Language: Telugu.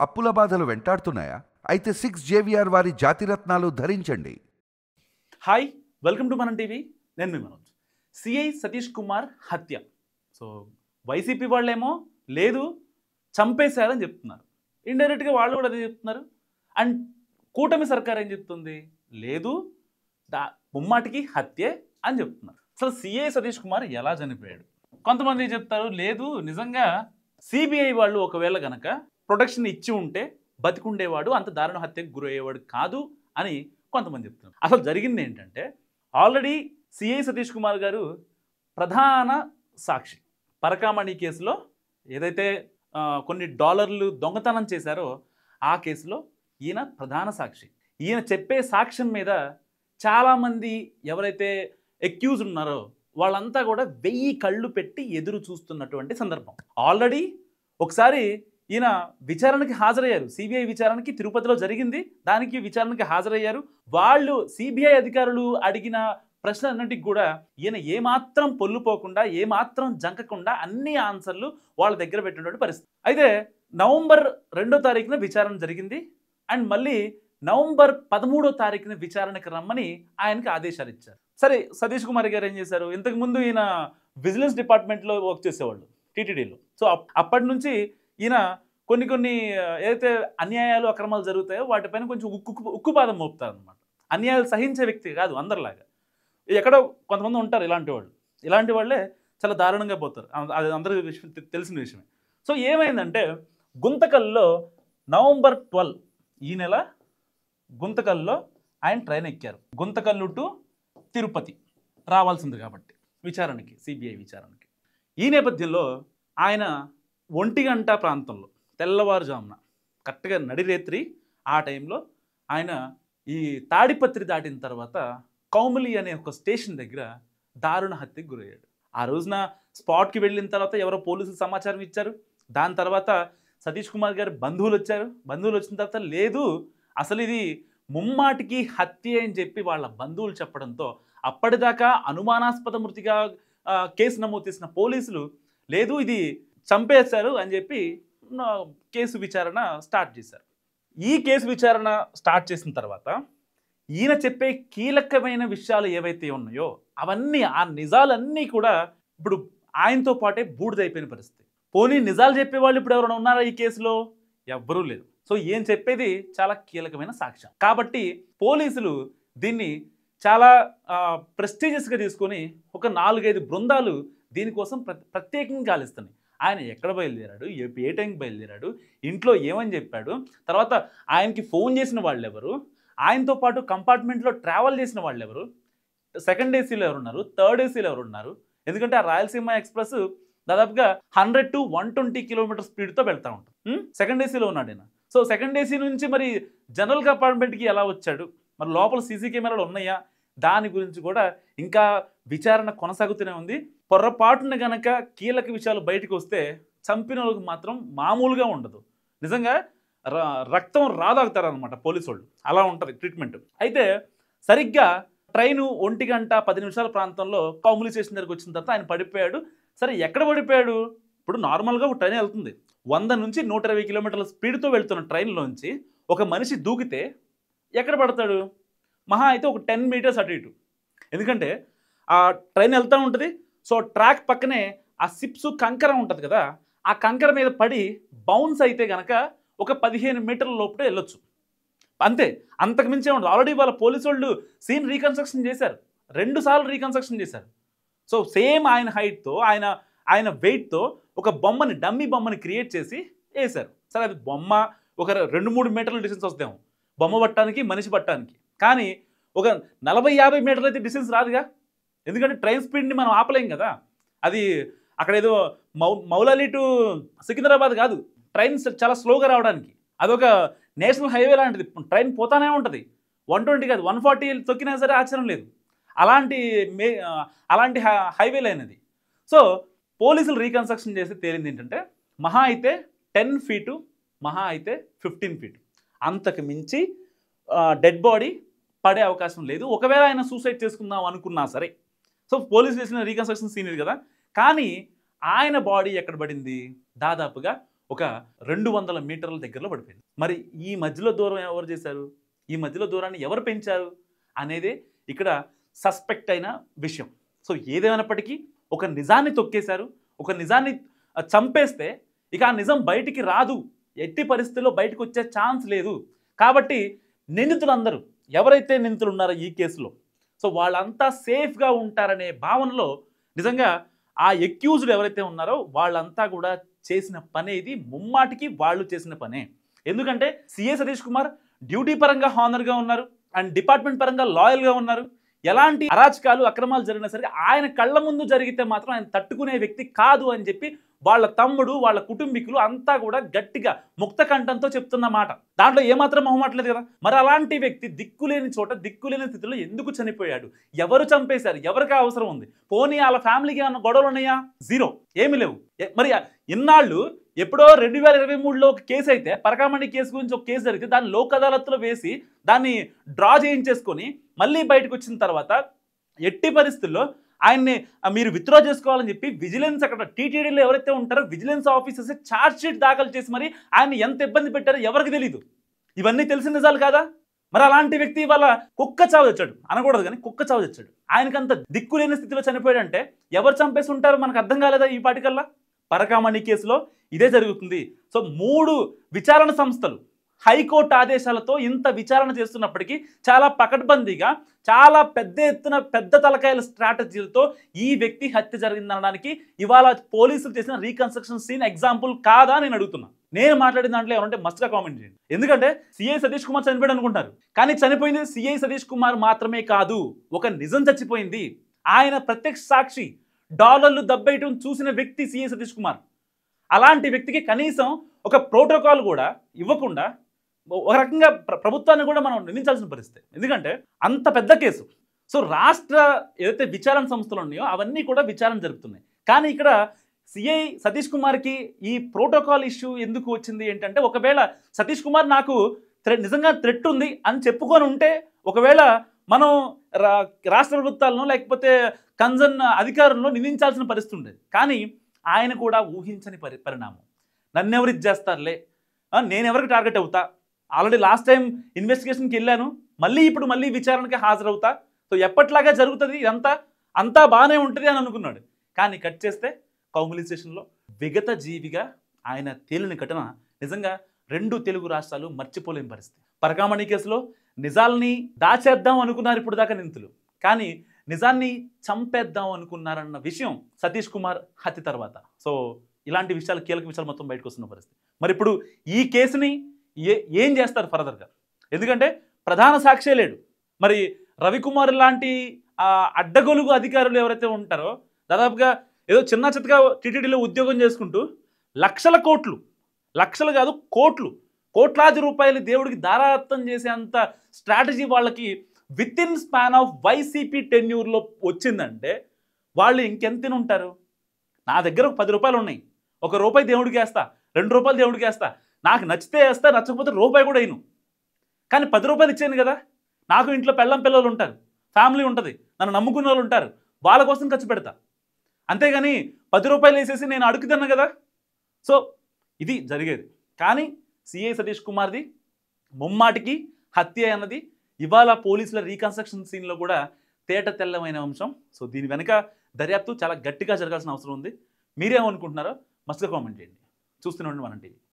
అప్పుల బాధలు వెంటాడుతున్నాయా? అయితే 6 జేవిఆర్ వారి జాతిరత్నాలు ధరించండి. హాయ్, వెల్కమ్ టు మనం టీవీ. నేను మీ మనోజ్. సిఐ సతీష్ కుమార్ హత్య. సో వైసీపీ వాళ్ళేమో లేదు చంపేశారని చెప్తున్నారు. ఇండైరెక్ట్గా వాళ్ళు కూడా అదే చెప్తున్నారు. అండ్ కూటమి సర్కార్ ఏం చెప్తుంది? లేదు ముమ్మాటికి హత్యే అని చెప్తున్నారు. అసలు సిఐ సతీష్ కుమార్ ఎలా చనిపోయాడు? కొంతమంది చెప్తారు లేదు నిజంగా సిబిఐ వాళ్ళు ఒకవేళ గనక ప్రొటెక్షన్ ఇచ్చి ఉంటే బతికుండేవాడు, అంత దారుణ హత్యకు గురయ్యేవాడు కాదు అని కొంతమంది చెప్తున్నారు. అసలు జరిగింది ఏంటంటే, ఆల్రెడీ సిఐ సతీష్ కుమార్ గారు ప్రధాన సాక్షి. పరకామణి కేసులో ఏదైతే కొన్ని డాలర్లు దొంగతనం చేశారో ఆ కేసులో ఈయన ప్రధాన సాక్షి. ఈయన చెప్పే సాక్ష్యం మీద చాలామంది ఎవరైతే అక్యూజ్ ఉన్నారో వాళ్ళంతా కూడా 1000 కళ్ళు పెట్టి ఎదురు చూస్తున్నటువంటి సందర్భం. ఆల్రెడీ ఒకసారి ఈయన విచారణకి హాజరయ్యారు. సిబిఐ విచారణకి తిరుపతిలో జరిగింది. దానికి విచారణకి హాజరయ్యారు. వాళ్ళు సిబిఐ అధికారులు అడిగిన ప్రశ్నలన్నింటికి కూడా ఈయన ఏమాత్రం పొల్లుపోకుండా, ఏమాత్రం జంకకుండా అన్ని ఆన్సర్లు వాళ్ళ దగ్గర పెట్టినటువంటి పరిస్థితి. అయితే నవంబర్ 2వ తారీఖున విచారణ జరిగింది. అండ్ మళ్ళీ నవంబర్ 13వ తారీఖున విచారణకి రమ్మని ఆయనకి ఆదేశాలు ఇచ్చారు. సరే, సతీష్ కుమార్ గారు ఏం చేశారు? ఇంతకుముందు ఈయన విజిలెన్స్ డిపార్ట్మెంట్లో వర్క్ చేసేవాళ్ళు టీటీడీలో. సో అప్పటి నుంచి ఈయన కొన్ని ఏదైతే అన్యాయాలు అక్రమాలు జరుగుతాయో వాటిపైన కొంచెం ఉక్కుపాదం మోపుతారు అనమాట. అన్యాయాలు సహించే వ్యక్తి కాదు అందరిలాగా. ఎక్కడో కొంతమంది ఉంటారు ఇలాంటి వాళ్ళు. ఇలాంటి వాళ్ళే చాలా దారుణంగా పోతారు. అది అందరికీ తెలిసిన విషయమే. సో ఏమైందంటే, గుంతకల్లో నవంబర్ 12 ఈ నెల గుంతకల్లో ఆయన ట్రైన్ ఎక్కారు. గుంతకల్లు టు తిరుపతి రావాల్సింది కాబట్టి విచారణకి, సిబిఐ విచారణకి. ఈ నేపథ్యంలో ఆయన 1 గంట ప్రాంతంలో తెల్లవారుజామున కరెక్ట్గా నడిరేత్రి ఆ టైంలో ఆయన ఈ తాడిపత్రి దాటిన తర్వాత కౌములి అనే ఒక స్టేషన్ దగ్గర దారుణ హత్యకు గురయ్యాడు. ఆ రోజున స్పాట్కి వెళ్ళిన తర్వాత ఎవరో పోలీసులు సమాచారం ఇచ్చారు. దాని తర్వాత సతీష్ కుమార్ గారి బంధువులు వచ్చారు. బంధువులు వచ్చిన తర్వాత లేదు అసలు ఇది ముమ్మాటికి హత్య అని చెప్పి వాళ్ళ బంధువులు చెప్పడంతో అప్పటిదాకా అనుమానాస్పద మృతిగా కేసు నమోదు చేసిన పోలీసులు లేదు ఇది చంపేశారు అని చెప్పి కేసు విచారణ స్టార్ట్ చేశారు. ఈ కేసు విచారణ స్టార్ట్ చేసిన తర్వాత ఈయన చెప్పే కీలకమైన విషయాలు ఏవైతే ఉన్నాయో అవన్నీ, ఆ నిజాలన్నీ కూడా ఇప్పుడు ఆయనతో పాటే బూడిదైపోయిన పరిస్థితి. పోనీ నిజాలు చెప్పేవాళ్ళు ఇప్పుడు ఎవరైనా ఉన్నారా ఈ కేసులో? ఎవ్వరూ లేరు. సో ఏం చెప్పేది చాలా కీలకమైన సాక్ష్యం కాబట్టి పోలీసులు దీన్ని చాలా ప్రెస్టీజియస్గా తీసుకొని ఒక 4-5 బృందాలు దీనికోసం ప్రత్యేకంగా గాలిస్తున్నాయి. ఆయన ఎక్కడ బయలుదేరాడు, ఏ టైంకి బయలుదేరాడు, ఇంట్లో ఏమని చెప్పాడు, తర్వాత ఆయనకి ఫోన్ చేసిన వాళ్ళు ఎవరు, ఆయనతో పాటు కంపార్ట్మెంట్లో ట్రావెల్ చేసిన వాళ్ళు ఎవరు, సెకండ్ ఏసీలో ఎవరున్నారు, థర్డ్ ఏసీలో ఎవరున్నారు. ఎందుకంటే ఆ రాయలసీమ ఎక్స్ప్రెస్ దాదాపుగా 100 to 120 కిలోమీటర్ స్పీడ్తో వెళ్తూ ఉంటుంది. సెకండ్ ఏసీలో ఉన్నాడు ఆయన. సో సెకండ్ ఏసీ నుంచి మరి జనరల్ కంపార్ట్మెంట్కి ఎలా వచ్చాడు, మరి లోపల సీసీ కెమెరాలు ఉన్నాయా, దాని గురించి కూడా ఇంకా విచారణ కొనసాగుతూనే ఉంది. పొరపాటున గనక కీలక విషయాలు బయటకు వస్తే చంపిన వాళ్ళకి మాత్రం మామూలుగా ఉండదు. నిజంగా రక్తం రాదాగుతారనమాట పోలీసు వాళ్ళు. అలా ఉంటుంది ట్రీట్మెంట్. అయితే సరిగ్గా ట్రైను 1 గంట 10 నిమిషాల ప్రాంతంలో కౌములి స్టేషన్ దగ్గరికి వచ్చిన తర్వాత ఆయన పడిపోయాడు. సరే, ఎక్కడ పడిపోయాడు? ఇప్పుడు నార్మల్గా ఒక ట్రైన్ వెళ్తుంది 100 నుంచి 120 కిలోమీటర్ల స్పీడ్తో వెళ్తున్న ట్రైన్లోంచి ఒక మనిషి దూకితే ఎక్కడ పడతాడు? మహా అయితే ఒక 10 మీటర్స్ అటు ఇటు. ఎందుకంటే ఆ ట్రైన్ వెళ్తూ ఉంటుంది. సో ట్రాక్ పక్కనే ఆ సిప్స్ కంకర ఉంటుంది కదా, ఆ కంకర మీద పడి బౌన్స్ అయితే కనుక ఒక 15 మీటర్ల లోపల వెళ్ళొచ్చు. అంతే, అంతకుమించే ఉండదు. ఆల్రెడీ వాళ్ళ పోలీసు వాళ్ళు సీన్ రీకన్స్ట్రక్షన్ చేశారు, 2 సార్లు రీకన్స్ట్రక్షన్ చేశారు. సో సేమ్ ఆయన హైట్తో, ఆయన వెయిట్తో ఒక బొమ్మని, డమ్మీ బొమ్మని క్రియేట్ చేసి వేశారు. సరే, అది బొమ్మ ఒక 2-3 మీటర్ల డిస్టెన్స్ వస్తాము బొమ్మ పట్టడానికి, మనిషి పట్టడానికి. కానీ ఒక 40-50 మీటర్లు అయితే డిస్టెన్స్ రాదుగా. ఎందుకంటే ట్రైన్ స్పీడ్ని మనం ఆపలేం కదా. అది అక్కడ ఏదో మౌలాలి టు సికింద్రాబాద్ కాదు, ట్రైన్ చాలా స్లోగా రావడానికి. అదొక నేషనల్ హైవే లాంటిది, ట్రైన్ పోతానే ఉంటుంది. 120 కాదు 140 తొక్కినా సరే ఆశ్చర్యం లేదు. అలాంటి హైవే లైన్ అది. సో పోలీసులు రీకన్స్ట్రక్షన్ చేసి తేలింది ఏంటంటే మహా అయితే 10 ఫీటు, మహా అయితే 15 ఫీటు, అంతకు మించి డెడ్ బాడీ పడే అవకాశం లేదు. ఒకవేళ ఆయన సూసైడ్ చేసుకుందాం అనుకున్నా సరే. సో పోలీసులు చేసిన రీకన్స్ట్రక్షన్ సీన్ ఇది కదా. కానీ ఆయన బాడీ ఎక్కడ పడింది? దాదాపుగా ఒక 200 మీటర్ల దగ్గరలో పడిపోయింది. మరి ఈ మధ్యలో దూరం ఎవరు చేశారు, ఈ మధ్యలో దూరాన్ని ఎవరు పెంచారు అనేదే ఇక్కడ సస్పెక్ట్ అయిన విషయం. సో ఏదేమైనప్పటికీ ఒక నిజాన్ని తొక్కేశారు, ఒక నిజాన్ని చంపేస్తే ఇక ఆ నిజం బయటికి రాదు, ఎట్టి పరిస్థితుల్లో బయటకు వచ్చే ఛాన్స్ లేదు. కాబట్టి నిందితులందరూ ఎవరైతే నిందితులు ఉన్నారో ఈ కేసులో, సో వాళ్ళంతా సేఫ్గా ఉంటారనే భావనలో నిజంగా ఆ ఎక్యూజ్డ్ ఎవరైతే ఉన్నారో వాళ్ళంతా కూడా చేసిన పనే ఇది, ముమ్మాటికి వాళ్ళు చేసిన పనే. ఎందుకంటే సిఐ సతీష్ కుమార్ డ్యూటీ పరంగా హానర్గా ఉన్నారు అండ్ డిపార్ట్మెంట్ పరంగా లాయల్గా ఉన్నారు. ఎలాంటి అరాచకాలు అక్రమాలు జరిగినా సరే ఆయన కళ్ళ ముందు జరిగితే మాత్రం ఆయన తట్టుకునే వ్యక్తి కాదు అని చెప్పి వాళ్ళ తమ్ముడు, వాళ్ళ కుటుంబీకులు అంతా కూడా గట్టిగా ముక్త కంఠంతో చెప్తున్న మాట. దాంట్లో ఏమాత్రం మొహమాటలేదు కదా. మరి అలాంటి వ్యక్తి దిక్కులేని చోట దిక్కులేని స్థితిలో ఎందుకు చనిపోయాడు, ఎవరు చంపేశారు, ఎవరికి అవసరం ఉంది, పోనీ వాళ్ళ ఫ్యామిలీకి ఏమన్నా గొడవలు ఉన్నాయా? జీరో, ఏమి లేవు. మరి ఇన్నాళ్ళు ఎప్పుడో 2023లో ఒక కేసు అయితే, పరకామణి కేసు గురించి ఒక కేసు జరిగితే దాన్ని లోక్ అదాలత్లో వేసి దాన్ని డ్రా చేయించేసుకొని మళ్ళీ బయటకు వచ్చిన తర్వాత ఎట్టి పరిస్థితుల్లో ఆయన్ని మీరు విత్డ్రా చేసుకోవాలని చెప్పి విజిలెన్స్, అక్కడ టీటీడీలో ఎవరైతే ఉంటారో విజిలెన్స్ ఆఫీసర్స్ ఛార్జ్ షీట్ దాఖలు చేసి మరి ఆయన్ని ఎంత ఇబ్బంది పెట్టారో ఎవరికి తెలియదు. ఇవన్నీ తెలిసిన నిజాలు కాదా? మరి అలాంటి వ్యక్తి వాళ్ళ కుక్క చావు తెచ్చాడు అనకూడదు, కానీ కుక్క చావు తెచ్చాడు. ఆయనకంత దిక్కులేని స్థితిలో చనిపోయాడంటే ఎవరు చంపేసి ఉంటారో మనకు అర్థం కాలేదా ఈ పాటికల్లా? పరకామణి కేసులో ఇదే జరుగుతుంది. సో 3 విచారణ సంస్థలు హైకోర్టు ఆదేశాలతో ఇంత విచారణ చేస్తున్నప్పటికీ చాలా పకడ్బందీగా, చాలా పెద్ద ఎత్తున పెద్ద తలకాయల స్ట్రాటజీలతో ఈ వ్యక్తి హత్య జరిగిందనడానికి ఇవాళ పోలీసులు చేసిన రీకన్స్ట్రక్షన్ సీన్ ఎగ్జాంపుల్ కాదా నేను అడుగుతున్నా. నేను మాట్లాడిన దాంట్లో ఎవరంటే మస్ట్గా కామెంట్ చేయండి. ఎందుకంటే సిఐ సతీష్ కుమార్ చనిపోయాడు అనుకుంటారు, కానీ చనిపోయింది సిఐ సతీష్ కుమార్ మాత్రమే కాదు, ఒక నిజం చచ్చిపోయింది. ఆయన ప్రత్యక్ష సాక్షి, డాలర్లు దబ్బేయటం చూసిన వ్యక్తి సిఐ సతీష్ కుమార్. అలాంటి వ్యక్తికి కనీసం ఒక ప్రోటోకాల్ కూడా ఇవ్వకుండా ఒక రకంగా ప్రభుత్వాన్ని కూడా మనం నిందించాల్సిన పరిస్థితి. ఎందుకంటే అంత పెద్ద కేసు. సో రాష్ట్ర ఏదైతే విచారణ సంస్థలు ఉన్నాయో అవన్నీ కూడా విచారణ జరుపుతున్నాయి. కానీ ఇక్కడ సిఐ సతీష్ కుమార్కి ఈ ప్రోటోకాల్ ఇష్యూ ఎందుకు వచ్చింది ఏంటంటే, ఒకవేళ సతీష్ కుమార్ నాకు నిజంగా థ్రెట్ ఉంది అని చెప్పుకొని ఉంటే ఒకవేళ మనం రాష్ట్ర ప్రభుత్వాలను లేకపోతే కన్సర్న్ అధికారులను నిందించాల్సిన పరిస్థితి ఉండేది. కానీ ఆయన కూడా ఊహించని పరిణామం. నన్నెవరు ఇది చేస్తారులే, నేను ఎవరికి టార్గెట్ అవుతా, ఆల్రెడీ లాస్ట్ టైం ఇన్వెస్టిగేషన్కి వెళ్ళాను, ఇప్పుడు మళ్ళీ విచారణకి హాజరవుతా, సో ఎప్పట్లాగా జరుగుతుంది, ఇదంతా అంతా బాగానే ఉంటుంది అని అనుకున్నాడు. కానీ కట్ చేస్తే కౌములి స్టేషన్లో విగత జీవిగా ఆయన తేలిన ఘటన నిజంగా 2 తెలుగు రాష్ట్రాలు మర్చిపోలేని పరిస్థితి. పరకామణి కేసులో నిజాల్ని దాచేద్దాం అనుకున్నారు ఇప్పుడు దాకా నిందితులు, కానీ నిజాన్ని చంపేద్దాం అనుకున్నారన్న విషయం సతీష్ కుమార్ హత్య తర్వాత. సో ఇలాంటి విషయాలు, కీలక విషయాలు మొత్తం బయటకు వస్తున్న పరిస్థితి. మరి ఇప్పుడు ఈ కేసుని ఏం చేస్తారు ఫర్దర్గా? ఎందుకంటే ప్రధాన సాక్షే లేడు. మరి రవికుమార్ లాంటి అడ్డగొలుగు అధికారులు ఎవరైతే ఉంటారో, దాదాపుగా ఏదో చిన్న చిత్తగా టీటీడీలో ఉద్యోగం చేసుకుంటూ లక్షలు కాదు కోట్లాది రూపాయలు దేవుడికి దారాదత్తం చేసేంత స్ట్రాటజీ వాళ్ళకి within span of YCP టెన్యూర్లో వచ్చిందంటే వాళ్ళు ఇంకెంత ఉంటారు? నా దగ్గర ఒక 10 రూపాయలు ఉన్నాయి, ₹1 దేవుడికి వేస్తా, ₹2 దేవుడికి వేస్తా, నాకు నచ్చితే వేస్తా, నచ్చకపోతే రూపాయి కూడా వేయను. కానీ ₹10 ఇచ్చాను కదా, నాకు ఇంట్లో పిల్లలు ఉంటారు, ఫ్యామిలీ ఉంటుంది, నన్ను నమ్ముకున్న వాళ్ళు ఉంటారు, వాళ్ళ కోసం ఖర్చు పెడతా. అంతేగాని ₹10 వేసేసి నేను అడుగుతున్నా కదా. సో ఇది జరిగేది. కానీ సిఐ సతీష్ కుమార్ది ముమ్మాటికి హత్య అన్నది ఇవాళ పోలీసుల రీకన్స్ట్రక్షన్ సీన్లో కూడా తేట తెల్లమైన అంశం. సో దీని వెనక దర్యాప్తు చాలా గట్టిగా జరగాల్సిన అవసరం ఉంది. మీరేమనుకుంటున్నారో మస్తుగా కామెంట్ చేయండి. చూస్తూనే ఉండండి మనం టీవీ.